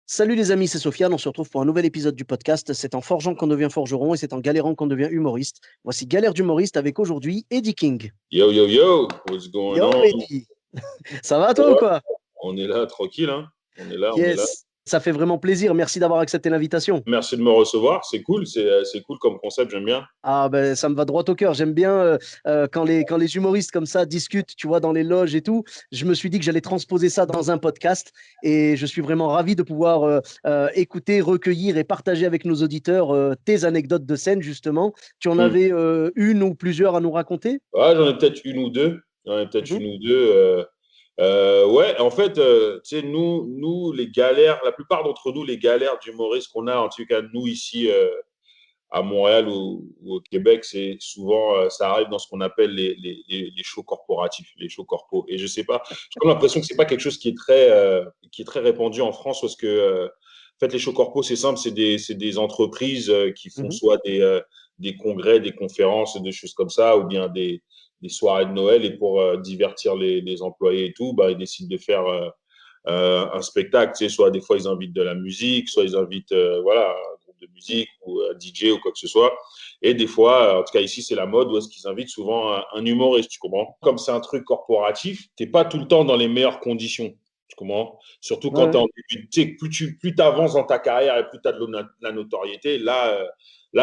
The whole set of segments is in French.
Salut les amis, c'est Sofiane. On se retrouve pour un nouvel épisode du podcast. C'est en forgeant qu'on devient forgeron et c'est en galérant qu'on devient humoriste. Voici Galère d'humoriste avec aujourd'hui Eddie King. Yo, yo, yo, what's going Yo on? Eddie, ça va toi ou Ouais, quoi? on est là, tranquille, hein? On est là, on est là. Yes, ça fait vraiment plaisir. Merci d'avoir accepté l'invitation. Merci de me recevoir, c'est cool, c'est cool comme concept, j'aime bien. Ah ben ça me va droit au cœur. J'aime bien quand les humoristes comme ça discutent, tu vois, dans les loges et tout. Je me suis dit que j'allais transposer ça dans un podcast et je suis vraiment ravi de pouvoir écouter, recueillir et partager avec nos auditeurs tes anecdotes de scène justement. Tu en Hmm. avais une ou plusieurs à nous raconter? Ouais, j'en ai peut-être une ou deux. J'en ai peut-être Mhm, une ou deux. Ouais, en fait, tu sais, nous, les galères, la plupart d'entre nous, les galères d'humoristes qu'on a, en tout cas, nous, ici, à Montréal ou au Québec, c'est souvent, ça arrive dans ce qu'on appelle les shows corporatifs, les shows corpos. Et je sais pas, j'ai comme l'impression que c'est pas quelque chose qui est très répandu en France parce que, en fait, les shows corpos, c'est simple, c'est des entreprises qui font mhm. soit des congrès, des conférences, des choses comme ça, ou bien des soirées de Noël. Et pour divertir les employés et tout, bah, ils décident de faire un spectacle. Tu sais, soit des fois, ils invitent de la musique, soit ils invitent, voilà, un groupe de musique ou un DJ ou quoi que ce soit. Et des fois, en tout cas ici, c'est la mode où est-ce qu'ils invitent souvent un humoriste, tu comprends? Comme c'est un truc corporatif, t'es pas tout le temps dans les meilleures conditions. Tu comprends? Surtout Ouais, quand tu es ouais. en début. Tu sais, plus tu avances dans ta carrière et plus tu as de la notoriété, là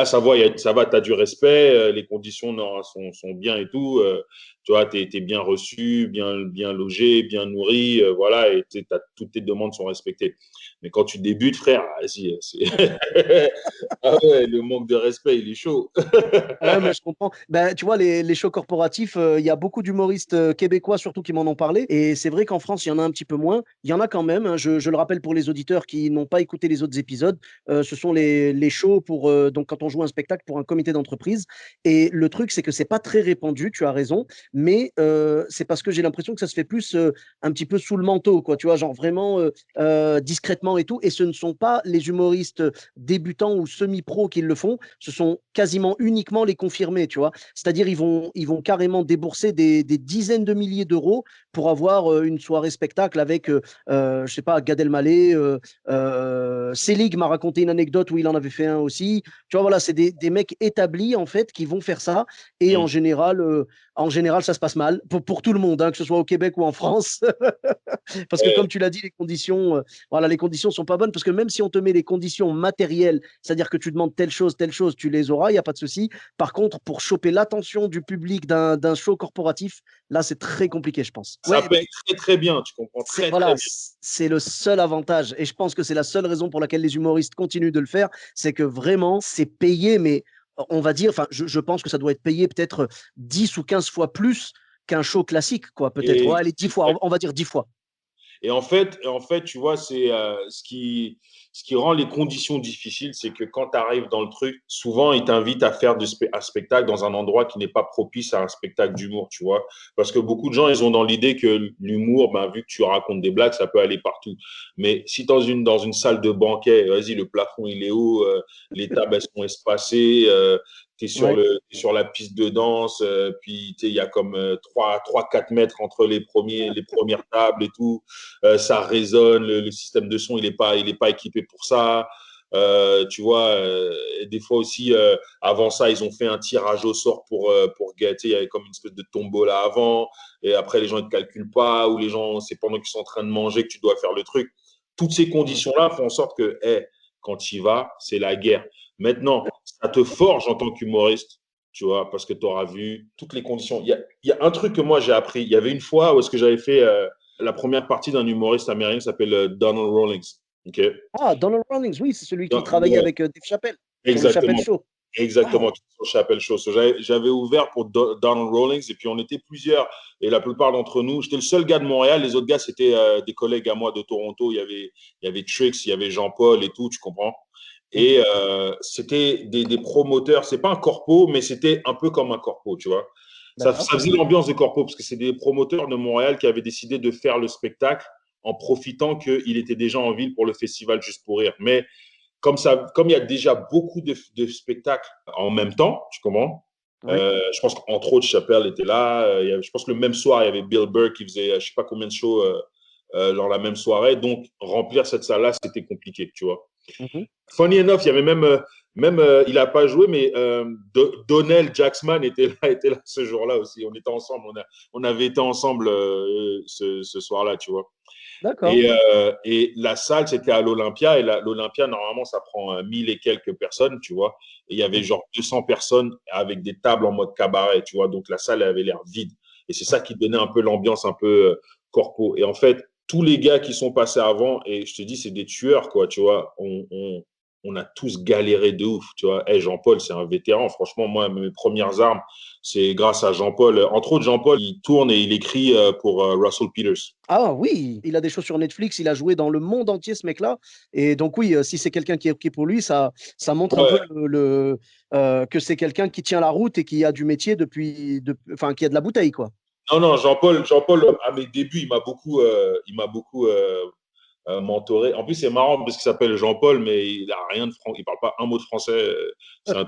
ça va, tu as du respect, les conditions non, sont bien et tout. Tu vois, tu es bien reçu, bien logé, bien nourri, voilà, et toutes tes demandes sont respectées. Mais quand tu débutes, frère, vas-y, ah ouais, le manque de respect, il est chaud. Ouais, mais je comprends. Ben, tu vois, les shows corporatifs, il y a beaucoup d'humoristes québécois surtout qui m'en ont parlé. Et c'est vrai qu'en France, il y en a un petit peu moins. Il y en a quand même, hein. Je le rappelle pour les auditeurs qui n'ont pas écouté les autres épisodes. Ce sont les shows pour, donc quand on joue un spectacle pour un comité d'entreprise. Et le truc, c'est que c'est pas très répandu, tu as raison. Mais c'est parce que j'ai l'impression que ça se fait plus un petit peu sous le manteau, quoi. Tu vois, genre vraiment discrètement et tout. Et ce ne sont pas les humoristes débutants ou semi-pro qui le font. Ce sont quasiment uniquement les confirmés, tu vois. C'est-à-dire, ils vont carrément débourser des dizaines de milliers d'euros pour avoir une soirée spectacle avec, je sais pas, Gad Elmaleh. Selig m'a raconté une anecdote où il en avait fait un aussi. Tu vois, voilà, c'est des mecs établis, en fait, qui vont faire ça. Et Mm. en général, ça se passe mal pour tout le monde, hein, que ce soit au Québec ou en France. Parce que Ouais, comme tu l'as dit, voilà, les conditions sont pas bonnes. Parce que même si on te met les conditions matérielles, c'est-à-dire que tu demandes telle chose, tu les auras, il n'y a pas de souci. Par contre, pour choper l'attention du public d'un show corporatif, là, c'est très compliqué, je pense. ça Ouais, paye mais très très bien, tu comprends c'est très très voilà, bien. c'est le seul avantage. Et je pense que c'est la seule raison pour laquelle les humoristes continuent de le faire, c'est que vraiment, c'est payé, mais on va dire, enfin, je pense que ça doit être payé peut-être 10 ou 15 fois plus qu'un show classique, quoi, peut-être. Ouais, Et allez, 10 fois, on va dire 10 fois. Et en fait, tu vois, c'est ce qui rend les conditions difficiles, c'est que quand tu arrives dans le truc, souvent, ils t'invitent à faire un spectacle dans un endroit qui n'est pas propice à un spectacle d'humour, tu vois. Parce que beaucoup de gens, ils ont dans l'idée que l'humour, ben, vu que tu racontes des blagues, ça peut aller partout. Mais si dans une salle de banquet, vas-y, le plafond, il est haut, les tables, elles sont espacées, tu es Ouais. t'es sur la piste de danse, puis il y a comme 3-4 mètres entre les premières tables et tout. Ça résonne, le système de son, il est pas équipé pour ça. Tu vois, des fois aussi, avant ça, ils ont fait un tirage au sort pour gâter. Il y avait comme une espèce de tombola avant. Et après, les gens ne calculent pas, ou les gens, c'est pendant qu'ils sont en train de manger que tu dois faire le truc. Toutes ces conditions-là font en sorte que, quand tu y vas, c'est la guerre. Maintenant, ça te forge en tant qu'humoriste, tu vois, parce que tu auras vu toutes les conditions. Il y a un truc que moi j'ai appris. Il y avait une fois où est-ce que j'avais fait la première partie d'un humoriste américain qui s'appelle Donald Rawlings. Ok. Ah, Donald Rawlings, oui, c'est celui qui travaillait Ouais, avec Dave Chappelle sur le Chappelle exactement. Show. Exactement, Wow. qui sont sur Chapelle Show. So, j'avais ouvert pour Donald Rawlings et puis on était plusieurs. Et la plupart d'entre nous, j'étais le seul gars de Montréal. Les autres gars, c'était des collègues à moi de Toronto. Il y avait Trix, il y avait Jean-Paul et tout, tu comprends? Mhm. Et c'était des promoteurs. C'est pas un corpo, mais c'était un peu comme un corpo, tu vois. Ça D'accord. faisait l'ambiance des corpos parce que c'est des promoteurs de Montréal qui avaient décidé de faire le spectacle en profitant qu'il était déjà en ville pour le festival Juste pour rire. Mais comme il y a déjà beaucoup de spectacles en même temps, tu comprends? Oui. Je pense qu'entre autres, Chappelle était là. Je pense que le même soir, il y avait Bill Burr qui faisait je ne sais pas combien de shows genre la même soirée. Donc, remplir cette salle-là, c'était compliqué, tu vois. Mhm. Funny enough, il y avait il n'a pas joué, mais Donnell Jacksman était là ce jour-là aussi. On était ensemble, on avait été ensemble ce soir-là, tu vois. D'accord. Et la salle, c'était à l'Olympia. Et l'Olympia, normalement, ça prend 1000 et quelques personnes, tu vois. Et il y avait Mhm. genre 200 personnes avec des tables en mode cabaret, tu vois. Donc la salle, elle avait l'air vide. Et c'est ça qui donnait un peu l'ambiance un peu corpo. Et en fait, tous les gars qui sont passés avant, et je te dis, c'est des tueurs, quoi, tu vois. On a tous galéré de ouf, tu vois. Hey, Jean-Paul, c'est un vétéran. Franchement, moi, mes premières armes, c'est grâce à Jean-Paul. Entre autres, Jean-Paul, il tourne et il écrit pour Russell Peters. Ah oui, il a des choses sur Netflix, il a joué dans le monde entier ce mec-là. Et donc oui, si c'est quelqu'un qui est OK pour lui, ça montre un peu Ouais, que c'est quelqu'un qui tient la route et qui a du métier enfin, qui a de la bouteille, quoi. non, non, Jean-Paul, à mes débuts, il m'a beaucoup mentoré. En plus, c'est marrant parce qu'il s'appelle Jean-Paul, mais il a rien de français. Il parle pas un mot de français. C'est un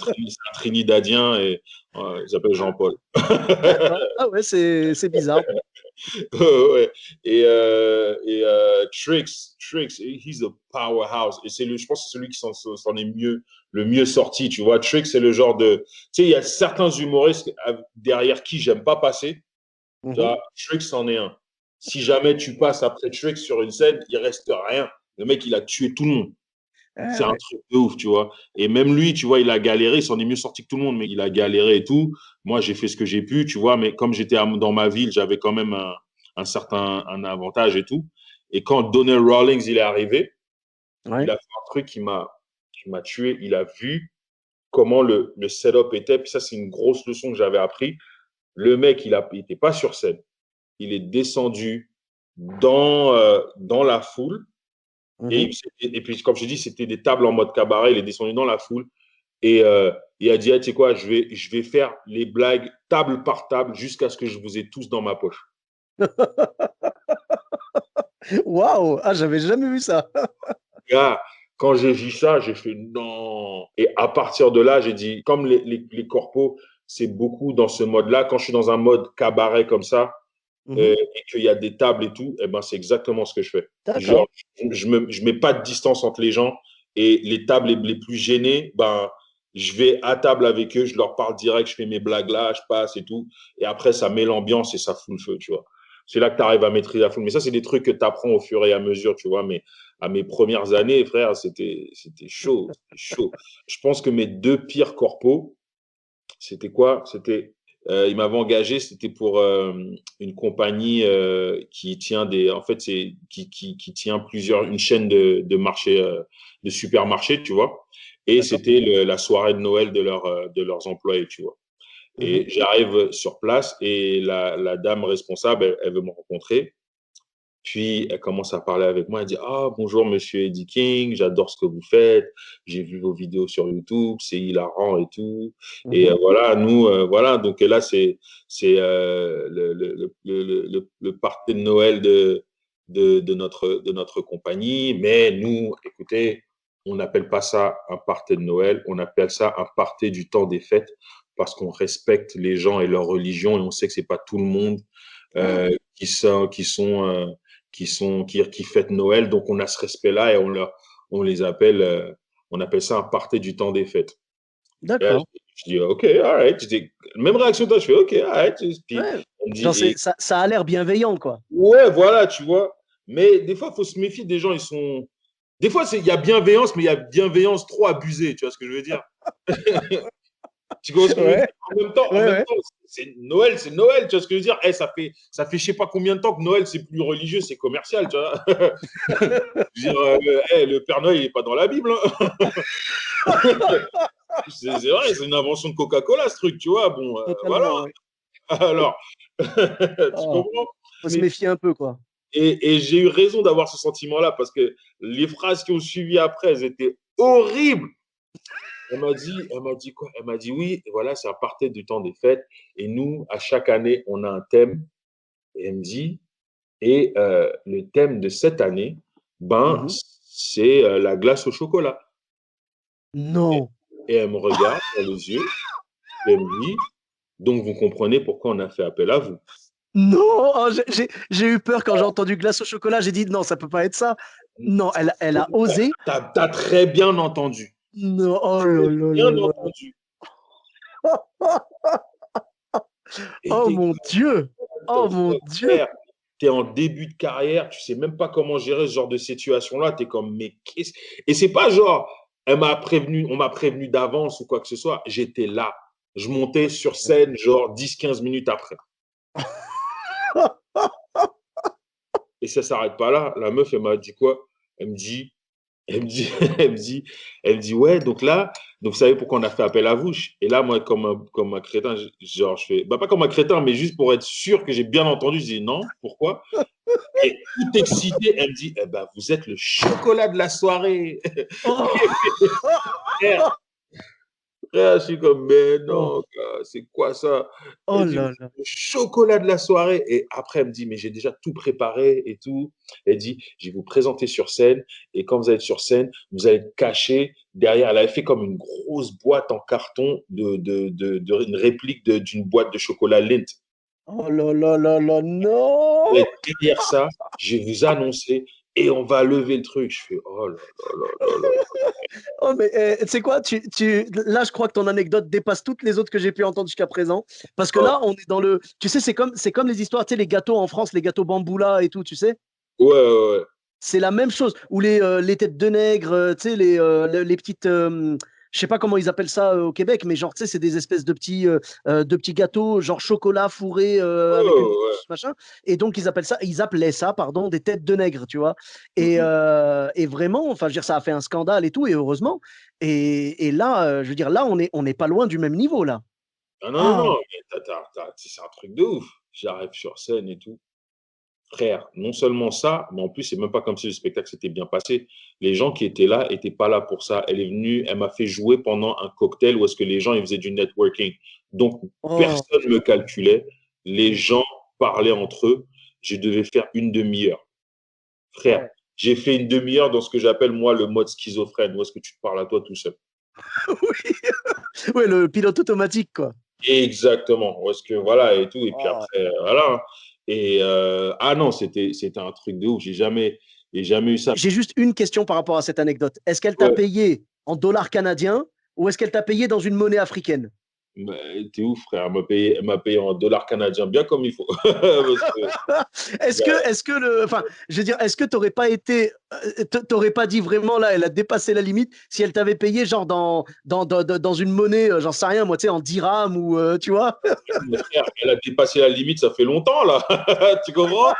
Trinidadien et il s'appelle Jean-Paul. D'accord. Ah ouais, c'est bizarre. Ouais. Trix, he's a powerhouse. Et je pense que c'est celui qui s'en est le mieux sorti. Tu vois, Trix, c'est le genre de. Tu sais, il y a certains humoristes derrière qui j'aime pas passer. Tu Mhm. vois, Shrek, c'en est un. Si jamais tu passes après Shrek sur une scène, il reste rien. Le mec, il a tué tout le monde. Ah C'est un ouais. truc de ouf, tu vois. Et même lui, tu vois, il a galéré. Il s'en est mieux sorti que tout le monde, mais il a galéré et tout. Moi, j'ai fait ce que j'ai pu, tu vois. Mais comme j'étais dans ma ville, j'avais quand même un certain un avantage et tout. Et quand Donnell Rawlings, il est arrivé, il Ouais. a fait un truc qui m'a tué. Il a vu comment le setup était. Puis ça, c'est une grosse leçon que j'avais appris. Le mec, il était pas sur scène. Il est descendu dans la foule. Mhm. Et puis, comme je dis, c'était des tables en mode cabaret. Il est descendu dans la foule et il a dit, ah, tu sais quoi, je vais faire les blagues table par table jusqu'à ce que je vous ai tous dans ma poche. Waouh! Ah, j'avais jamais vu ça. Gars, quand j'ai vu ça, j'ai fait non. Et à partir de là, j'ai dit, comme les corpos, c'est beaucoup dans ce mode-là. Quand je suis dans un mode cabaret comme ça, Mhm. et qu'il y a des tables et tout, eh ben, c'est exactement ce que je fais. Genre, D'accord. je mets pas de distance entre les gens et les tables les plus gênées, ben, je vais à table avec eux, je leur parle direct, je fais mes blagues là, je passe et tout. Et après, ça met l'ambiance et ça fout le feu, tu vois. C'est là que tu arrives à maîtriser la foule. Mais ça, c'est des trucs que tu apprends au fur et à mesure, tu vois. Mais à mes premières années, frère, c'était chaud. C'était chaud. Je pense que mes deux pires corpos, c'était quoi? Il m'avait engagé, c'était pour une compagnie qui tient en fait, qui tient une chaîne de marché, de supermarchés, tu vois. Et D'accord. c'était la soirée de Noël de leurs employés, tu vois. Mhm. Et j'arrive sur place et la dame responsable, elle veut me rencontrer. Puis, elle commence à parler avec moi. Elle dit, ah, bonjour, monsieur Eddie King. J'adore ce que vous faites. J'ai vu vos vidéos sur YouTube. C'est hilarant et tout. Et Mhm. voilà, nous, voilà. Donc là, c'est le party de Noël de notre compagnie. Mais nous, écoutez, on n'appelle pas ça un party de Noël. On appelle ça un party du temps des fêtes parce qu'on respecte les gens et leur religion et on sait que c'est pas tout le monde Ah, qui fêtent Noël. Donc, on a ce respect-là et on les appelle, on appelle ça un party du temps des fêtes. Et là, d'accord. je dis, OK, alright. Même réaction que toi, je fais, OK, alright. Puis, Ouais. on me dit, Genre, ça a l'air bienveillant, quoi. ouais, voilà, tu vois. Mais des fois, il faut se méfier des gens, des fois, il y a bienveillance, mais il y a bienveillance trop abusée, tu vois ce que je veux dire? Tu vois ce que je veux dire? Ouais, En ouais, même ouais. temps, c'est Noël, tu vois ce que je veux dire? Ça fait je sais pas combien de temps que Noël, c'est plus religieux, c'est commercial, tu vois? Je veux dire, le Père Noël, il n'est pas dans la Bible, hein. C'est vrai, c'est une invention de Coca-Cola, ce truc, tu vois? Bon, voilà. Totalement, ouais. Alors, tu Ah, comprends? faut se Mais, méfier un peu, quoi. et j'ai eu raison d'avoir ce sentiment-là parce que les phrases qui ont suivi après, elles étaient horribles. Elle m'a dit quoi? Elle m'a dit oui, et voilà, c'est à partir du temps des fêtes. Et nous, à chaque année, on a un thème. Et elle me dit, le thème de cette année, ben, Mhm. c'est la glace au chocolat. Et, Non. et elle me regarde dans les yeux et elle me dit, donc vous comprenez pourquoi on a fait appel à vous. Non, oh, j'ai eu peur quand j'ai entendu glace au chocolat. J'ai dit non, ça peut pas être ça. Non, elle a osé. T'as très bien entendu. Non, oh là là Bien là là. entendu. Et Oh t'es mon Dieu. Oh mon comme Dieu. frère, t'es en début de carrière, tu sais même pas comment gérer ce genre de situation-là. T'es comme, mais qu'est-ce. Et c'est pas genre, on m'a prévenu d'avance ou quoi que ce soit. J'étais là. Je montais sur scène, genre 10-15 minutes après. Et ça s'arrête pas là. La meuf, elle m'a dit quoi? Elle me dit, Elle me dit, elle me dit, elle me dit, ouais, donc là, donc vous savez pourquoi on a fait appel à vous? Et là, moi, comme un crétin, genre, je fais, bah, pas comme un crétin, mais juste pour être sûr que j'ai bien entendu, je dis non, pourquoi? Et tout excité, elle me dit, eh ben, vous êtes le chocolat de la soirée. Oh, Frère, je suis comme, mais oh, non, gars, c'est quoi ça? oh Elle dit, là là. le chocolat de la soirée. Et après, elle me dit, mais j'ai déjà tout préparé et tout. Elle dit, je vais vous présenter sur scène. Et quand vous allez être sur scène, vous allez être caché derrière. Elle avait fait comme une grosse boîte en carton une réplique d'une boîte de chocolat Lindt. Oh là là là là, non! Et derrière ça, je vais vous annoncer et on va lever le truc. Je fais, oh là là là là là. Oh, mais tu sais quoi? Là, je crois que ton anecdote dépasse toutes les autres que j'ai pu entendre jusqu'à présent. Parce que Oh, là, on est dans le. Tu sais, c'est comme les histoires, tu sais, les gâteaux en France, les gâteaux bamboula et tout, tu sais? ouais, ouais, ouais. C'est la même chose. Ou les têtes de nègre, tu sais, les petites. Je sais pas comment ils appellent ça au Québec, mais genre, tu sais, c'est des espèces de petits gâteaux, genre chocolat fourré avec une Ouais, sauce, machin. Et donc, ils appelaient ça, pardon, des têtes de nègre, tu vois. ouais. Et vraiment, enfin, je veux dire, ça a fait un scandale et tout, et heureusement. Et là, je veux dire, là, on n'est pas loin du même niveau, là. Ah non, non, Ah, non, mais c'est un truc de ouf. J'arrive sur scène et tout. Frère, non seulement ça, mais en plus, c'est même pas comme si le spectacle s'était bien passé. Les gens qui étaient là étaient pas là pour ça. Elle est venue, elle m'a fait jouer pendant un cocktail où est-ce que les gens ils faisaient du networking. Donc, oh, personne ne me calculait. Les gens parlaient entre eux. Je devais faire une demi-heure. Frère, ouais. j'ai fait une demi-heure dans ce que j'appelle moi le mode schizophrène, où est-ce que tu te parles à toi tout seul. Oui, ouais, le pilote automatique, quoi. Exactement. Où est-ce que voilà et tout. Et puis Oh. après, voilà. Et ah non, c'était un truc de ouf. J'ai jamais eu ça. J'ai juste une question par rapport à cette anecdote. Est-ce qu'elle t'a Ouais. payé en dollars canadiens ou est-ce qu'elle t'a payé dans une monnaie africaine? Bah, t'es ouf, frère. Elle m'a payé en dollars canadiens, bien comme il faut. Parce que, bah, Enfin, je veux dire, est-ce que t'aurais pas été, t'aurais pas dit vraiment là, elle a dépassé la limite si elle t'avait payé genre dans une monnaie, j'en sais rien, moi, tu sais, en dirham ou, tu vois? mon frère, elle a dépassé la limite, ça fait longtemps, là. Tu comprends?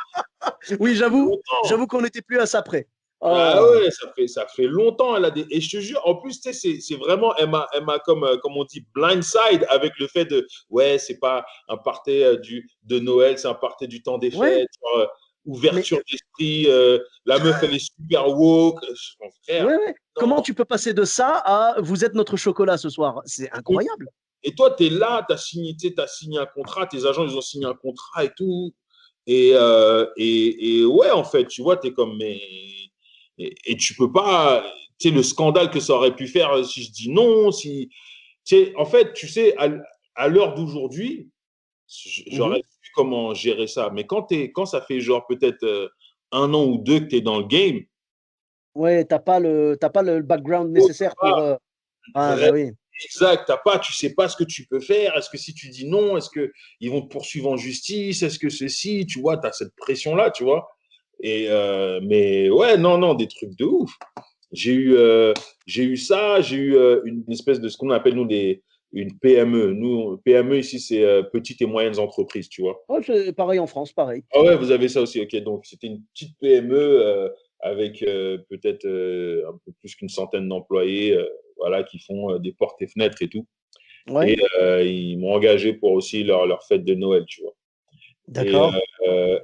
Oui, Ça fait longtemps. j'avoue qu'on n'était plus à ça près. Ah Oh, ouais, ça fait longtemps. Et je te jure, en plus, tu sais, c'est vraiment, elle m'a comme on dit, blindside avec le fait de, ouais, c'est pas un party de Noël, c'est un party du temps des ouais, fêtes, genre, mais ouverture d'esprit, la meuf, elle est super woke. Mon frère, ouais, ouais. Comment non. tu peux passer de ça à vous êtes notre chocolat ce soir? C'est incroyable. Et toi, tu es là, tu as signé un contrat, tes agents, ils ont signé un contrat et tout. Et ouais, en fait, tu vois, tu es comme, mais. Et tu peux pas. Tu sais, le scandale que ça aurait pu faire si je dis non, si. Tu sais, en fait, tu sais, à l'heure d'aujourd'hui, Mhm. j'aurais su comment gérer ça. Mais quand ça fait genre peut-être un an ou deux que tu es dans le game, Ouais, t'as pas le background oh, nécessaire pour. Ah, bah oui. exact, tu sais pas ce que tu peux faire. Est-ce que si tu dis non, est-ce que ils vont te poursuivre en justice? Est-ce que ceci, tu vois, tu as cette pression-là, tu vois. Mais ouais, non, non, des trucs de ouf. J'ai eu, euh, j'ai eu ça, j'ai eu une espèce de ce qu'on appelle nous une PME. Nous, PME ici, c'est petites et moyennes entreprises, tu vois. Ouais, c'est pareil en France, pareil. Ah ouais, vous avez ça aussi, ok. Donc, c'était une petite PME avec peut-être un peu plus qu'une centaine d'employés, voilà, qui font des portes et fenêtres et tout. Et Ouais, ils m'ont engagé pour aussi leur fête de Noël, tu vois. d'accord.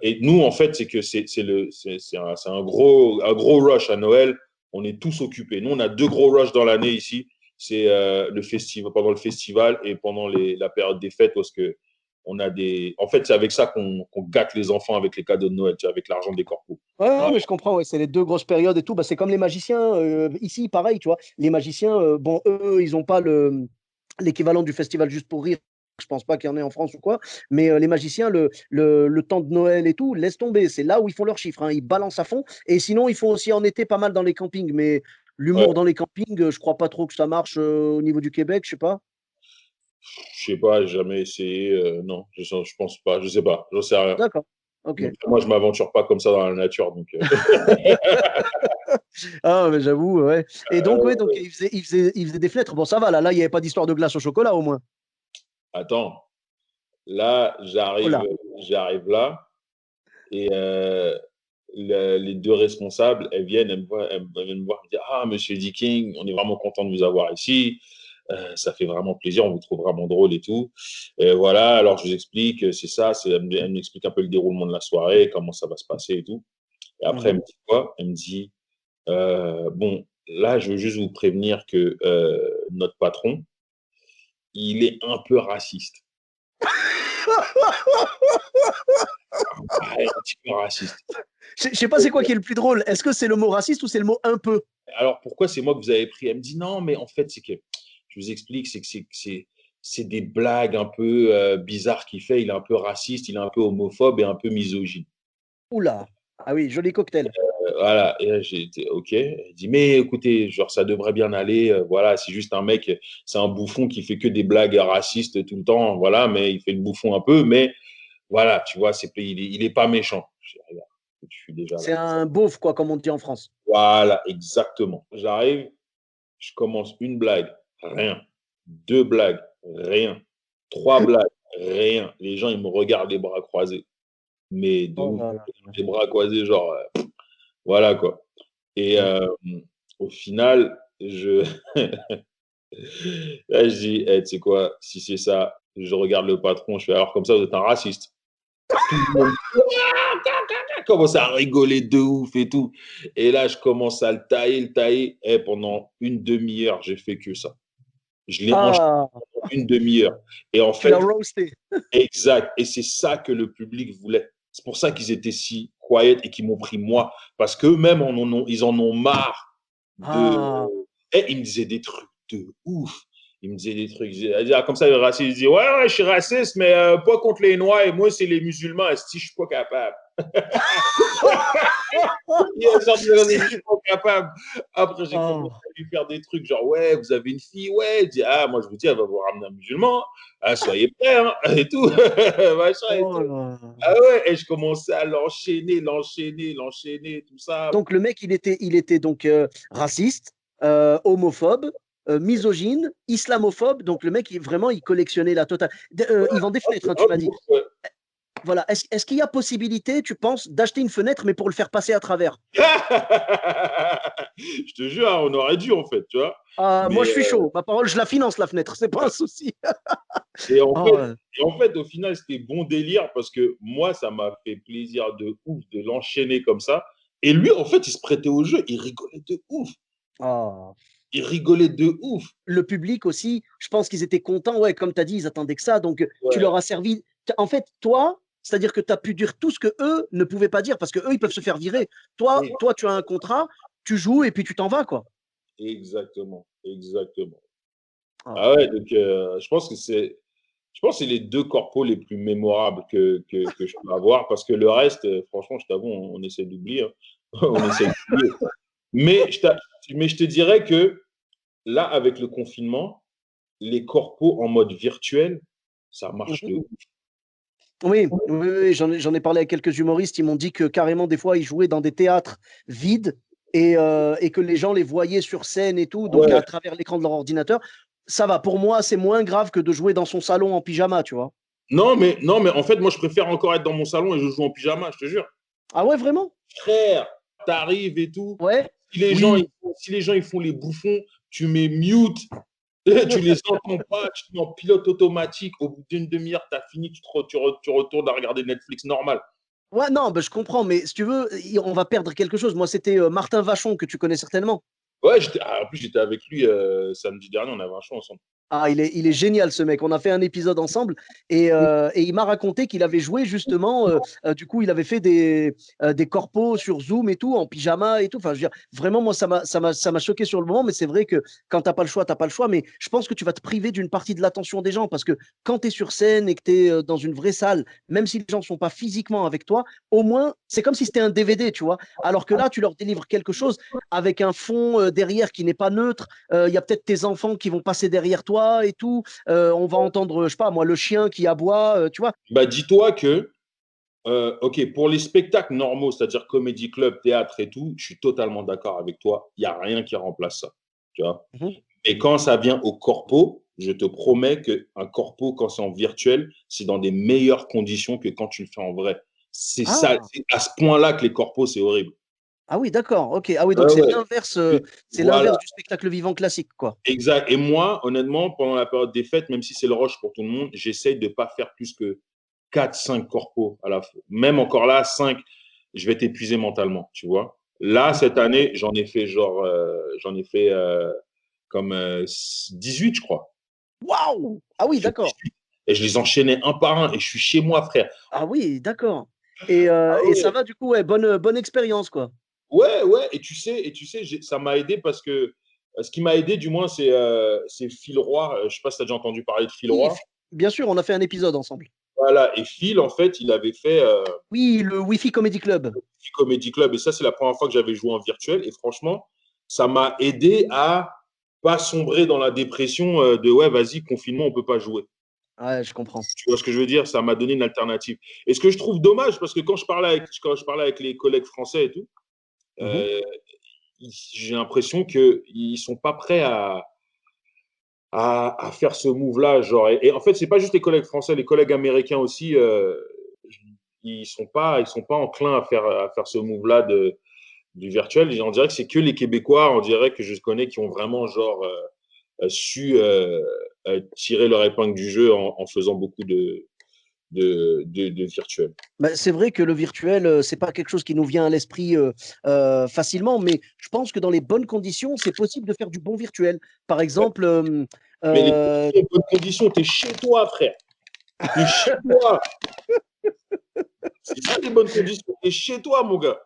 Et nous, en fait, c'est que c'est un gros rush à Noël. On est tous occupés. Nous, on a deux gros rushs dans l'année ici. C'est le festival, pendant le festival et pendant la période des fêtes, parce que on a des. En fait, c'est avec ça qu'on gâte les enfants avec les cadeaux de Noël, tu vois, avec l'argent des corpos. Ouais, Ouais, ouais, mais je comprends, ouais, c'est les deux grosses périodes et tout. Bah, c'est comme les magiciens. Ici, pareil, tu vois. Les magiciens, bon, eux, ils n'ont pas l'équivalent du festival juste pour rire Je pense pas qu'il y en ait en France ou quoi. Mais les magiciens, le temps de Noël et tout, laisse tomber. C'est là où ils font leurs chiffres, hein. Ils balancent à fond. Et sinon, ils font aussi en été pas mal dans les campings. Mais Ouais, l'humour dans les campings, je crois pas trop que ça marche au niveau du Québec, je sais pas. je sais pas, j'ai jamais essayé. Non, je pense pas. Je sais pas. Je sais rien. D'accord. Ok. Donc, moi, je m'aventure pas comme ça dans la nature. Donc, Ah, mais j'avoue, ouais. Et donc, ouais, donc euh, il faisait des fenêtres. Bon, ça va, là, il n'y avait pas d'histoire de glace au chocolat, au moins. attends. Là, Oh là. j'arrive là et les deux responsables, elles viennent me voir, me dire, ah, Monsieur King, on est vraiment content de vous avoir ici. Ça fait vraiment plaisir, on vous trouve vraiment drôle et tout. Et voilà, alors je vous explique, c'est ça, elle m'explique un peu le déroulement de la soirée, comment ça va se passer et tout. Et après, elle Mhm. me dit quoi? Elle me dit, bon, là, je veux juste vous prévenir que notre patron, il est un peu raciste. Ouais, un petit peu raciste. Je sais pas c'est quoi qui est le plus drôle. Est-ce que c'est le mot raciste ou c'est le mot un peu? Alors pourquoi c'est moi que vous avez pris? Elle me dit non, mais en fait, c'est que je vous explique, c'est des blagues un peu bizarres qu'il fait. Il est un peu raciste, il est un peu homophobe et un peu misogyne. Oula. Ah oui, joli cocktail. Voilà, et là j'ai été OK. Elle dit mais écoutez, genre ça devrait bien aller. Voilà, c'est juste un mec, c'est un bouffon qui fait que des blagues racistes tout le temps. Voilà, mais il fait le bouffon un peu, mais voilà, tu vois, il est pas méchant. Je dis, regarde, je suis déjà là. C'est un beauf, quoi, comme on dit en France. Voilà, exactement. J'arrive, je commence une blague, rien. Deux blagues, rien. Trois blagues, rien. Les gens, ils me regardent les bras croisés. Mais de Oh ouf, là là. les bras croisés, genre, voilà quoi. Et Ouais. au final, là, je dis, hey, tu sais quoi, si c'est ça, je regarde le patron, je fais, alors comme ça, vous êtes un raciste. Tout le monde commence à rigoler de ouf et tout. Et là, je commence à le tailler. Et pendant une demi-heure, j'ai fait que ça. Je l'ai enchaîné Ah, une demi-heure. Et en tu l'as fait, roasté. exact. Et c'est ça que le public voulait. C'est pour ça qu'ils étaient si quiet et qu'ils m'ont pris moi. Parce qu'eux-mêmes, ils en ont marre de. Ah. Et ils me disaient des trucs de ouf. Ils me disaient des trucs. Comme ça, le raciste, il disait ouais, ouais, je suis raciste, mais pas contre les Noirs et moi, c'est les musulmans. Si je suis pas capable. Il a sorti de je suis pas capable. Après, j'ai commencé Oh. à lui faire des trucs genre, ouais, vous avez une fille, ouais. Il dit, ah, moi, je vous dis, elle va vous ramener un musulman. Ah, soyez prêts, hein, et tout. Machin et Oh tout. là Ah là. ouais, et je commençais à l'enchaîner, tout ça. Donc le mec, il était donc raciste, homophobe, misogyne, islamophobe. Donc le mec, vraiment, il collectionnait la totale. Il vend des fenêtres, hein, tu m'as dit. Ouais. Voilà. Est-ce qu'il y a possibilité, tu penses, d'acheter une fenêtre, mais pour le faire passer à travers? Je te jure, on aurait dû, en fait, tu vois. Ah, moi, Mais, je suis chaud. Ma parole, je la finance, la fenêtre. C'est pas un souci. et en fait, Oh, au final, c'était bon délire parce que moi, ça m'a fait plaisir de ouf de l'enchaîner comme ça. Et lui, en fait, il se prêtait au jeu, il rigolait de ouf. oh. Il rigolait de ouf. Le public aussi, je pense qu'ils étaient contents. Ouais, comme tu as dit, ils attendaient que ça. Donc, tu Ouais. leur as servi. En fait, toi, c'est-à-dire que tu as pu dire tout ce que eux ne pouvaient pas dire parce que eux, ils peuvent se faire virer. Toi, tu as un contrat, tu joues et puis tu t'en vas, quoi. Exactement, exactement. Ah Oh. ouais, donc je pense que c'est les deux corpos les plus mémorables que je peux avoir parce que le reste, franchement, je t'avoue, on essaie d'oublier, hein. On essaie d'oublier. Mais je te dirais que là, avec le confinement, les corpos en mode virtuel, ça marche Mhm. de ouf. Oui, oui, oui, j'en ai parlé avec quelques humoristes. Ils m'ont dit que carrément, des fois, ils jouaient dans des théâtres vides et que les gens les voyaient sur scène et tout, donc Ouais. à travers l'écran de leur ordinateur. Ça va, pour moi, c'est moins grave que de jouer dans son salon en pyjama, tu vois. Non, mais en fait, moi, je préfère encore être dans mon salon et je joue en pyjama, je te jure. Ah ouais, vraiment? Frère, t'arrives et tout. Ouais, Si oui. si les gens ils font les bouffons, tu mets mute, tu les entends pas, tu te mets en pilote automatique. Au bout d'une demi-heure, t'as fini, tu retournes à regarder Netflix normal. Ouais, non, bah, je comprends, mais si tu veux, on va perdre quelque chose. Moi, c'était Martin Vachon, que tu connais certainement. Ouais, en plus, j'étais avec lui samedi dernier, on avait un show ensemble. Ah, il est génial ce mec. On a fait un épisode ensemble et il m'a raconté qu'il avait joué justement. Du coup, il avait fait des corpos sur Zoom et tout, en pyjama et tout. Enfin, je veux dire, vraiment, moi, ça m'a choqué sur le moment. Mais c'est vrai que quand t'as pas le choix, t'as pas le choix. Mais je pense que tu vas te priver d'une partie de l'attention des gens parce que quand tu es sur scène et que tu es dans une vraie salle, même si les gens sont pas physiquement avec toi, au moins, c'est comme si c'était un DVD, tu vois. Alors que là, tu leur délivres quelque chose avec un fond derrière qui n'est pas neutre. Il y a peut-être tes enfants qui vont passer derrière toi et tout. On va entendre, je sais pas, moi, le chien qui aboie, tu vois. Bah, dis-toi que, ok, pour les spectacles normaux, c'est-à-dire comédie club, théâtre et tout, je suis totalement d'accord avec toi. Il n'y a rien qui remplace ça. Tu vois. Mhm. Et quand ça vient au corpo, je te promets qu'un corpo, quand c'est en virtuel, c'est dans des meilleures conditions que quand tu le fais en vrai. C'est ça, Ah, c'est à ce point-là que les corpos, c'est horrible. ah oui, d'accord. Ok. Ah oui, donc Ouais, ouais. c'est Voilà, l'inverse du spectacle vivant classique, quoi. exact. Et moi, honnêtement, pendant la période des fêtes, même si c'est le rush pour tout le monde, j'essaye de ne pas faire plus que 4, 5 corpos à la fois. Même encore là, 5, je vais t'épuiser mentalement, tu vois. Là, Mhm. cette année, j'en ai fait comme 18, je crois. Waouh! Ah oui, J'ai fait d'accord. 18. Et je les enchaînais un par un. Et je suis chez moi, frère. Ah oui, d'accord. Ah Et ça ouais. va, du coup, ouais, bonne expérience, quoi. Ouais, ouais. Et tu sais ça m'a aidé parce que ce qui m'a aidé, du moins, c'est Phil Roy. Je sais pas si tu as déjà entendu parler de Phil Oui, Roy. bien sûr, on a fait un épisode ensemble. Voilà. Et Phil, en fait, il avait fait Oui, le Wi-Fi Comedy Club. Comedy Club. Et ça, c'est la première fois que j'avais joué en virtuel. Et franchement, ça m'a aidé à pas sombrer dans la dépression de ouais, vas-y, confinement, on peut pas jouer. Ouais, je comprends. Tu vois ce que je veux dire? Ça m'a donné une alternative. Et ce que je trouve dommage, parce que quand je parlais avec les collègues français et tout, Mhm. euh, j'ai l'impression qu'ils ne sont pas prêts à faire ce move-là. Genre, et en fait, c'est pas juste les collègues français, les collègues américains aussi, ils sont pas enclins à faire ce move-là du virtuel. Et on dirait que c'est que les Québécois, on dirait que je connais, qui ont vraiment genre su tirer leur épingle du jeu en faisant beaucoup de virtuel. Bah, c'est vrai que le virtuel, c'est pas quelque chose qui nous vient à l'esprit facilement, mais je pense que dans les bonnes conditions, c'est possible de faire du bon virtuel. Par exemple, Mais les euh, bonnes conditions, t'es chez toi, frère. T'es chez toi. C'est ça les bonnes conditions. T'es chez toi, mon gars.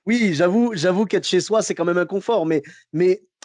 oui, j'avoue qu'être chez soi, c'est quand même un confort, mais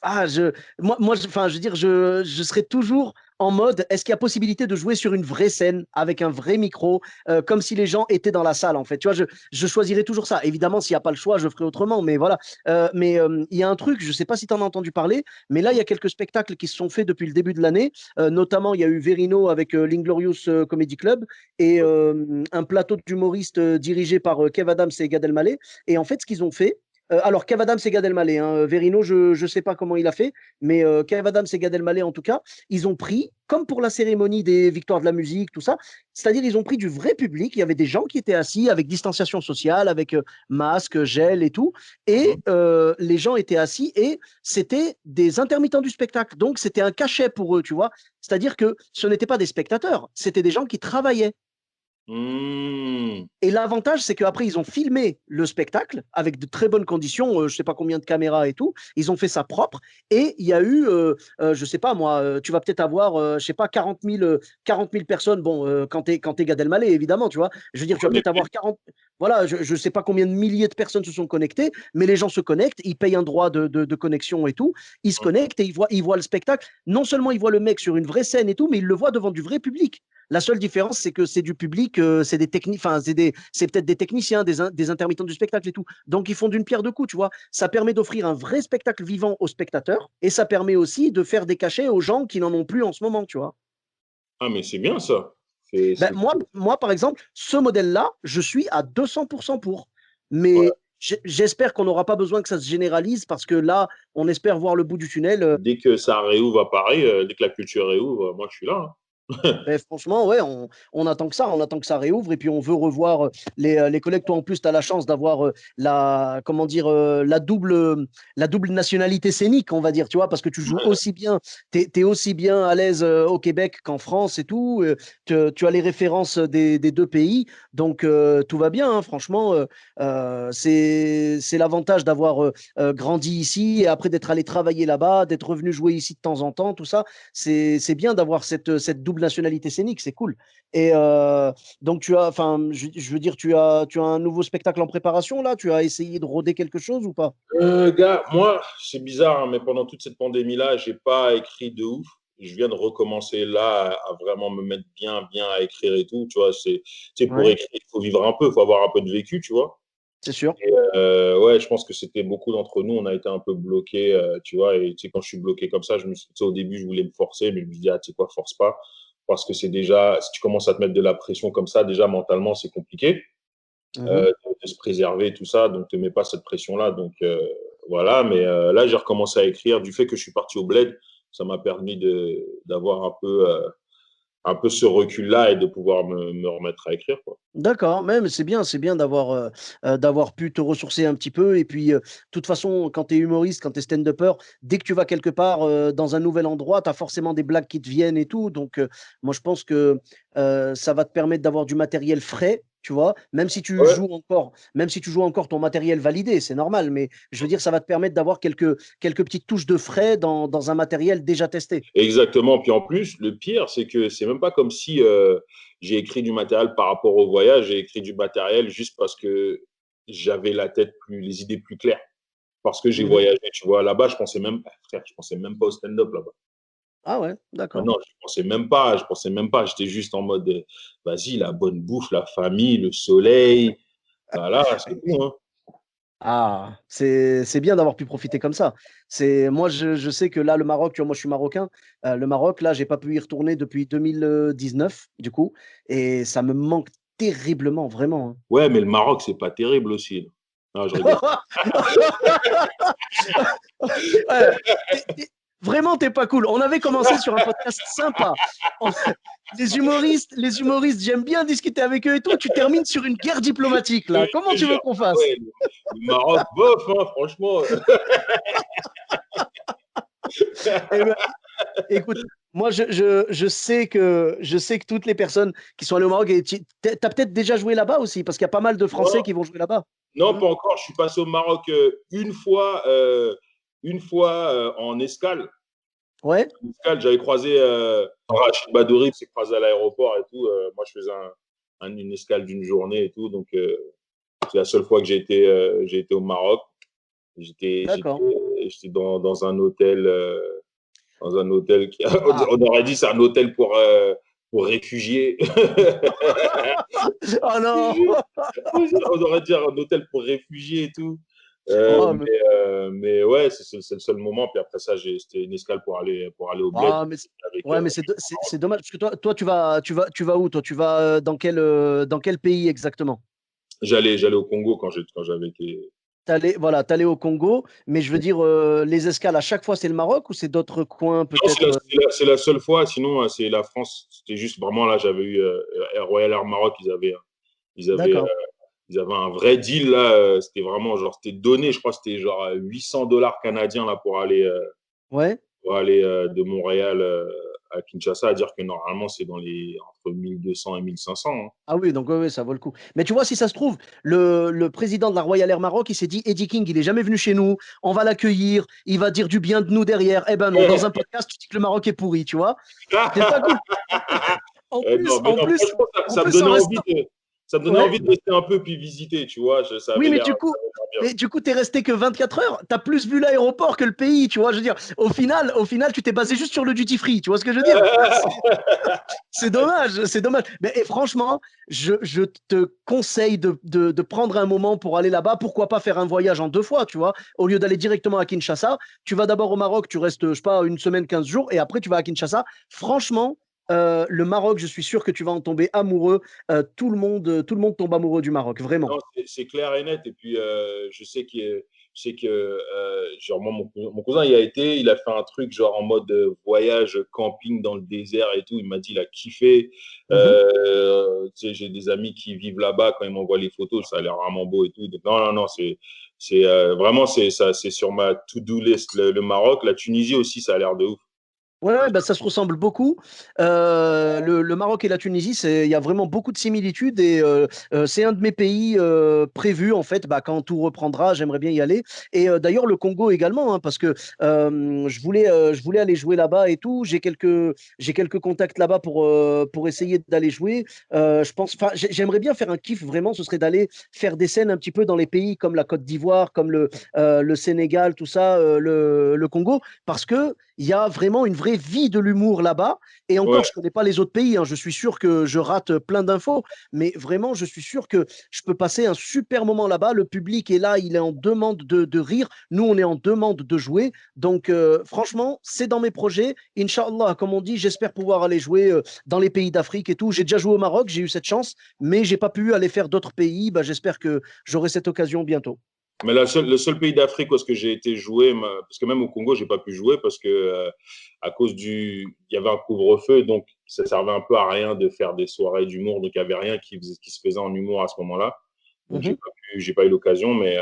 ah, enfin, je veux dire, je serais toujours en mode, est-ce qu'il y a possibilité de jouer sur une vraie scène avec un vrai micro, comme si les gens étaient dans la salle, en fait. Tu vois, je choisirais toujours ça. Évidemment, s'il n'y a pas le choix, je ferai autrement, mais voilà. Il y a un truc, je ne sais pas si tu en as entendu parler, mais là, il y a quelques spectacles qui se sont faits depuis le début de l'année. Notamment, il y a eu Verino avec l'Inglorious Comedy Club et un plateau d'humoristes dirigé par Kev Adams et Gad Elmaleh. Et en fait, ce qu'ils ont fait, alors Kev Adams et Gad Elmaleh, hein, Verino, je ne sais pas comment il a fait, mais Kev Adams et Gad Elmaleh, en tout cas, ils ont pris, comme pour la cérémonie des victoires de la musique, tout ça, c'est-à-dire ils ont pris du vrai public, il y avait des gens qui étaient assis avec distanciation sociale, avec masque, gel et tout, et les gens étaient assis et c'était des intermittents du spectacle, donc c'était un cachet pour eux, tu vois, c'est-à-dire que ce n'étaient pas des spectateurs, c'était des gens qui travaillaient. Mmh. Et l'avantage, c'est qu'après, ils ont filmé le spectacle avec de très bonnes conditions, je ne sais pas combien de caméras et tout. Ils ont fait ça propre. Et il y a eu, je ne sais pas moi, tu vas peut-être avoir, je ne sais pas, 40 000 personnes. Bon, quand t'es Gad Elmaleh, évidemment, tu vois. Je veux dire, tu vas peut-être avoir 40. Voilà, je ne sais pas combien de milliers de personnes se sont connectées, mais les gens se connectent, ils payent un droit de connexion et tout. Ils se connectent et ils voient le spectacle. Non seulement ils voient le mec sur une vraie scène et tout, mais ils le voient devant du vrai public. La seule différence, c'est que c'est du public, c'est des techniques, enfin, c'est peut-être des techniciens, des intermittents du spectacle et tout. Donc, ils font d'une pierre deux coups, tu vois. Ça permet d'offrir un vrai spectacle vivant aux spectateurs et ça permet aussi de faire des cachets aux gens qui n'en ont plus en ce moment, tu vois. Ah, mais c'est bien ça. Ben, C'est cool. moi, par exemple, ce modèle-là, je suis à 200% pour. Ouais. Mais j'espère qu'on n'aura pas besoin que ça se généralise parce que là, on espère voir le bout du tunnel. Dès que ça réouvre à Paris, dès que la culture réouvre, moi je suis là, hein. Mais franchement, ouais, on attend que ça, on attend que ça réouvre et puis on veut revoir les collègues. Toi, en plus, tu as la chance d'avoir comment dire, la double nationalité scénique, on va dire, tu vois, parce que tu joues aussi bien, tu es aussi bien à l'aise au Québec qu'en France et tout. Tu as les références des deux pays, donc tout va bien, hein, franchement. C'est l'avantage d'avoir grandi ici et après d'être allé travailler là-bas, d'être revenu jouer ici de temps en temps, tout ça c'est bien d'avoir cette double nationalité scénique, c'est cool. Et donc enfin, je veux dire, tu as un nouveau spectacle en préparation là. Tu as essayé de roder quelque chose ou pas? Gars, moi, c'est bizarre, hein, mais pendant toute cette pandémie-là, j'ai pas écrit de ouf. Je viens de recommencer là à vraiment me mettre bien, bien à écrire et tout. Tu vois, pour Ouais, écrire, il faut vivre un peu, il faut avoir un peu de vécu, tu vois. c'est sûr. Ouais, je pense que c'était beaucoup d'entre nous, on a été un peu bloqués, tu vois. Et tu sais, quand je suis bloqué comme ça, tu sais, au début, je voulais me forcer, mais je me dis, ah, tu sais quoi, force pas. Parce que c'est déjà, si tu commences à te mettre de la pression comme ça, déjà mentalement, c'est compliqué Mhm. de se préserver, tout ça. Donc, ne te mets pas cette pression-là. Donc, voilà. Mais là, j'ai recommencé à écrire. Du fait que je suis parti au bled, ça m'a permis d'avoir un peu ce recul-là et de pouvoir me remettre à écrire, quoi. D'accord, mais c'est bien d'avoir pu te ressourcer un petit peu. Et puis, de toute façon, quand tu es humoriste, quand tu es stand-upper, dès que tu vas quelque part dans un nouvel endroit, tu as forcément des blagues qui te viennent et tout. Donc, moi, je pense que ça va te permettre d'avoir du matériel frais, tu vois, Ouais, même si tu joues encore ton matériel validé, c'est normal. Mais je veux dire, ça va te permettre d'avoir quelques petites touches de frais dans un matériel déjà testé. exactement. Puis en plus, le pire, c'est que c'est même pas comme si j'ai écrit du matériel par rapport au voyage. J'ai écrit du matériel juste parce que j'avais les idées plus claires. Parce que j'ai Mhm. voyagé, tu vois. Là-bas, frère, je pensais même pas au stand-up là-bas. Ah ouais, Ah d'accord. non, je pensais même pas. J'étais juste en mode, vas-y, la bonne bouffe, la famille, le soleil. Voilà, c'est tout, hein. Ah, c'est bien d'avoir pu profiter comme ça. Moi, je sais que là, le Maroc, tu vois, moi, je suis marocain. Le Maroc, là, j'ai pas pu y retourner depuis 2019, du coup, et ça me manque terriblement, vraiment, Ouais, mais le Maroc, c'est pas terrible aussi, là. Non, je rigole. hein. Ouais, vraiment, t'es pas cool. On avait commencé sur un podcast sympa. On- les humoristes, j'aime bien discuter avec eux et tout. Tu termines sur une guerre diplomatique, Je là. Comment te tu veux jure. qu'on Ah fasse? ouais, le Maroc, bof, hein, franchement. Eh ben, écoute, moi, je sais que toutes les personnes qui sont allées au Maroc, et t'as peut-être déjà joué là-bas aussi, parce qu'il y a pas mal de Français Non, qui vont jouer là-bas. non, Hmm. pas encore. Je suis passé au Maroc une fois en escale. Ouais, J'avais croisé Rachid Badouri, qui s'est croisé à l'aéroport et tout. Moi, je faisais une escale d'une journée et tout. Donc, c'est la seule fois que j'ai été au Maroc. J'étais, d'accord. j'étais, j'étais dans un hôtel qui, on aurait dit c'est un hôtel pour réfugiés. Oh non! On aurait dit un hôtel pour réfugiés et tout. Oh, mais, Mais ouais, c'est le seul moment. Puis après ça, c'était une escale pour aller au bled ah, avec. ouais, mais c'est dommage, parce que toi, tu vas où? Toi, tu vas dans quel pays exactement? J'allais au Congo quand j'avais été. Voilà, t'allais au Congo, mais je veux dire, les escales, à chaque fois, c'est le Maroc ou c'est d'autres coins, Non, peut-être? c'est la seule fois. Sinon, c'est la France. C'était juste vraiment là, j'avais eu Air Royal Air Maroc. Ils avaient, D'accord. ils avaient un vrai deal là. C'était vraiment genre, c'était donné. Je crois que c'était genre 800 $ canadiens là Ouais. pour aller de Montréal à Kinshasa. À dire que normalement, c'est entre 1200 et 1500, hein. Ah oui, donc ouais, ouais, ça vaut le coup. Mais tu vois, si ça se trouve, le président de la Royal Air Maroc, il s'est dit, Eddie King, il est jamais venu chez nous, on va l'accueillir, il va dire du bien de nous derrière. Eh ben non, dans un podcast, tu dis que le Maroc est pourri, tu vois. C'est pas cool. Non, mais non, franchement, En plus, en restant. ça me donnait Ouais. envie de rester un peu puis visiter, tu vois. Oui, Ça avait l'air bien. mais du coup, t'es resté que 24 heures. T'as plus vu l'aéroport que le pays, tu vois. Je veux dire, au final, tu t'es basé juste sur le duty free. Tu vois ce que je veux dire? C'est dommage, c'est dommage. Mais et franchement, je te conseille de prendre un moment pour aller là-bas. Pourquoi pas faire un voyage en deux fois, tu vois? Au lieu d'aller directement à Kinshasa, tu vas d'abord au Maroc, tu restes, je sais pas, une semaine, 15 jours, et après tu vas à Kinshasa. Franchement, le Maroc, je suis sûr que tu vas en tomber amoureux. Tout le monde tombe amoureux du Maroc, vraiment. Non, c'est clair et net. Et puis, je sais qu'il y a c'est que, genre, moi, mon cousin, il a fait un truc, genre, en mode voyage camping dans le désert et tout. Il m'a dit, il a kiffé. Mhm. Tu sais, j'ai des amis qui vivent là-bas. Quand ils m'envoient les photos, ça a l'air vraiment beau et tout. Donc, non, non, non, vraiment, c'est sur ma to-do list. Le Maroc, la Tunisie aussi, ça a l'air de ouf. Ouais, ouais, bah, ça se ressemble beaucoup. Le Maroc et la Tunisie, il y a vraiment beaucoup de similitudes et c'est un de mes pays prévus en fait. Bah, quand tout reprendra, j'aimerais bien y aller. Et d'ailleurs le Congo également, hein, parce que je voulais aller jouer là-bas et tout. J'ai quelques contacts là-bas pour essayer d'aller jouer. Je pense, enfin, j'aimerais bien faire un kiff vraiment. Ce serait d'aller faire des scènes un petit peu dans les pays comme la Côte d'Ivoire, comme le Sénégal, tout ça, le Congo, parce que il y a vraiment une vraie vie de l'humour là-bas. Et Ouais, encore, je ne connais pas les autres pays, hein. Je suis sûr que je rate plein d'infos, mais vraiment, je suis sûr que je peux passer un super moment là-bas. Le public est là, il est en demande de rire. Nous, on est en demande de jouer. Donc, franchement, c'est dans mes projets. Inch'Allah, comme on dit, j'espère pouvoir aller jouer dans les pays d'Afrique et tout. J'ai déjà joué au Maroc, j'ai eu cette chance, mais j'ai pas pu aller faire d'autres pays. Bah, j'espère que j'aurai cette occasion bientôt. mais le seul pays d'Afrique où est-ce que j'ai été jouer, parce que même au Congo, j'ai pas pu jouer parce que à cause il y avait un couvre-feu, donc ça servait un peu à rien de faire des soirées d'humour, donc il y avait rien qui se faisait en humour à ce moment-là, donc Mhm. j'ai pas eu l'occasion, mais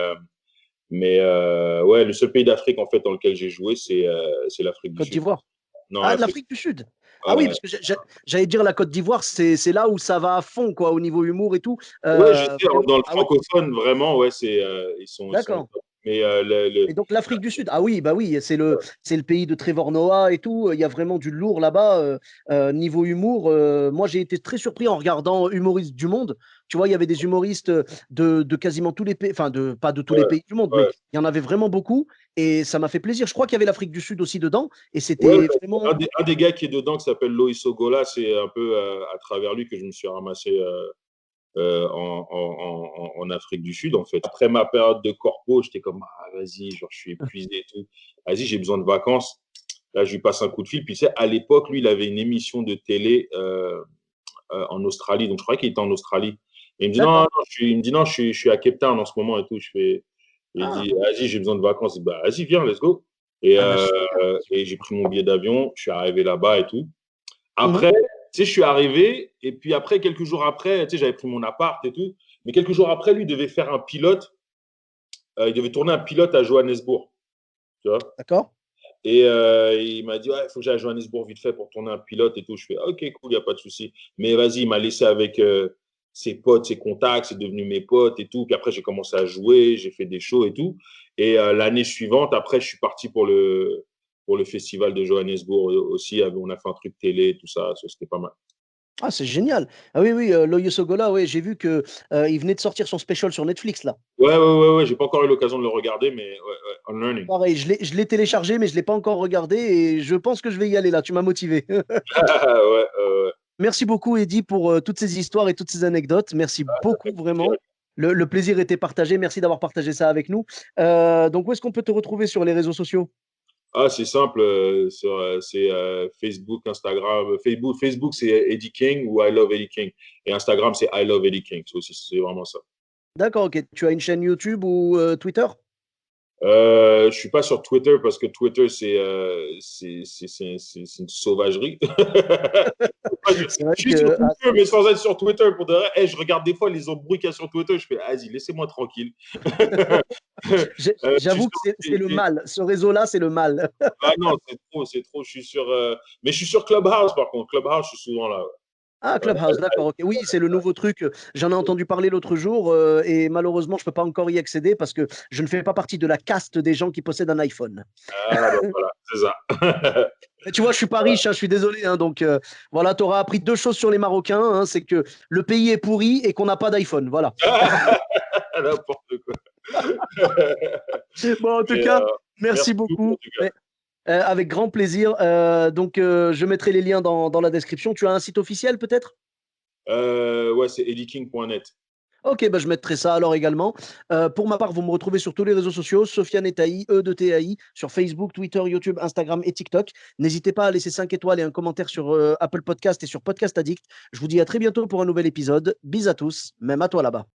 ouais, le seul pays d'Afrique en fait dans lequel j'ai joué, c'est l'Afrique du Côte Sud. d'Ivoire. Non, Ah, de l'Afrique. l'Afrique du Sud. Ah oui, Ouais, parce que j'allais dire la Côte d'Ivoire, c'est là où ça va à fond, quoi, au niveau humour et tout. ouais, je sais, Vraiment. dans le Ah ouais, francophone, vraiment, ouais, ils sont au d'accord. top. Mais Et donc l'Afrique du Sud, ah oui, bah oui, c'est le pays de Trevor Noah et tout. Il y a vraiment du lourd là-bas niveau humour. Moi, j'ai été très surpris en regardant Humoristes du Monde. Tu vois, il y avait des humoristes de quasiment tous les pays, enfin de pas de tous les ouais, pays du monde, mais ouais. il y en avait vraiment beaucoup et ça m'a fait plaisir. Je crois qu'il y avait l'Afrique du Sud aussi dedans et Ouais, c'était vraiment. un des gars qui est dedans, qui s'appelle Loïs Ogola, c'est un peu à travers lui que je me suis ramassé en Afrique du Sud, en fait. Après ma période de corpo, j'étais comme, ah, vas-y, genre, je suis épuisé et tout. Vas-y, j'ai besoin de vacances. Là, je lui passe un coup de fil. Puis, tu sais, à l'époque, lui, il avait une émission de télé en Australie. Donc, je croyais qu'il était en Australie. Et il me dit, non, D'accord. non, il me dit, non, je suis à Cape Town en ce moment et tout. Il Ah, dit, vas-y, j'ai besoin de vacances. Je dis, bah, vas-y, viens, let's go. Et, ah bah super. et j'ai pris mon billet d'avion. Je suis arrivé là-bas et tout. Mhm. Après, tu sais, je suis arrivé, et puis après, quelques jours après, tu sais, j'avais pris mon appart et tout, mais quelques jours après, lui devait faire un pilote, il devait tourner un pilote à Johannesburg, tu vois. D'accord. Et il m'a dit, ouais, il faut que j'aille à Johannesburg vite fait pour tourner un pilote et tout. Je fais, ok, cool, il n'y a pas de souci. Mais vas-y, il m'a laissé avec ses potes, ses contacts, c'est devenu mes potes et tout. Puis après, j'ai commencé à jouer, j'ai fait des shows et tout. Et l'année suivante, après, je suis parti pour le festival de Johannesburg aussi. On a fait un truc télé, tout ça, c'était pas mal. Ah, c'est génial. Ah oui, oui, Loyo Sogola, ouais, j'ai vu que il venait de sortir son special sur Netflix là. Ouais, ouais, ouais, ouais. J'ai pas encore eu l'occasion de le regarder, mais ouais, ouais, I'm learning. Pareil, je l'ai téléchargé, mais je ne l'ai pas encore regardé et je pense que je vais y aller là. Tu m'as motivé. Ouais, Merci beaucoup, Eddy, pour toutes ces histoires et toutes ces anecdotes. Merci beaucoup, vraiment. Le plaisir était partagé. Merci d'avoir partagé ça avec nous. Donc, où est-ce qu'on peut te retrouver sur les réseaux sociaux? ah, c'est simple, c'est Facebook, Instagram. Facebook c'est Eddie King ou I Love Eddie King. Et Instagram, c'est I Love Eddie King. C'est vraiment ça. D'accord, ok. Tu as une chaîne YouTube ou Twitter? Je suis pas sur Twitter parce que Twitter, c'est une sauvagerie. je, C'est vrai je suis sur que Twitter, mais sans être sur Twitter. Pour de vrai, je regarde des fois les embrouilles qu'il y a sur Twitter. Je fais, vas-y, laissez-moi tranquille. Je suis j'avoue que c'est le sur, mal. Ce réseau-là, c'est le mal. ah non, c'est trop, c'est trop. Je suis sur, mais je suis sur Clubhouse par contre. Clubhouse, je suis souvent là. Ah, Ouais. Clubhouse, d'accord, ok. Oui, c'est le nouveau truc. J'en ai entendu parler l'autre jour et malheureusement, je ne peux pas encore y accéder parce que je ne fais pas partie de la caste des gens qui possèdent un iPhone. Ah, bah voilà, c'est ça. Et tu vois, je suis pas riche, hein, je suis désolé, hein, donc voilà, tu auras appris deux choses sur les Marocains, hein, c'est que le pays est pourri et qu'on n'a pas d'iPhone. Voilà. N'importe quoi. Bon, en tout Mais, cas, merci merci beaucoup en beaucoup. tout cas. Avec grand plaisir. Donc, je mettrai les liens dans la description. Tu as un site officiel peut-être? Ouais, c'est eddieking.net. Ok, bah, je mettrai ça alors également. Pour ma part, vous me retrouvez sur tous les réseaux sociaux, Sofiane Etaï, E de TAI, sur Facebook, Twitter, YouTube, Instagram et TikTok. N'hésitez pas à laisser 5 étoiles et un commentaire sur Apple Podcast et sur Podcast Addict. Je vous dis à très bientôt pour un nouvel épisode. Bis à tous, même à toi là-bas.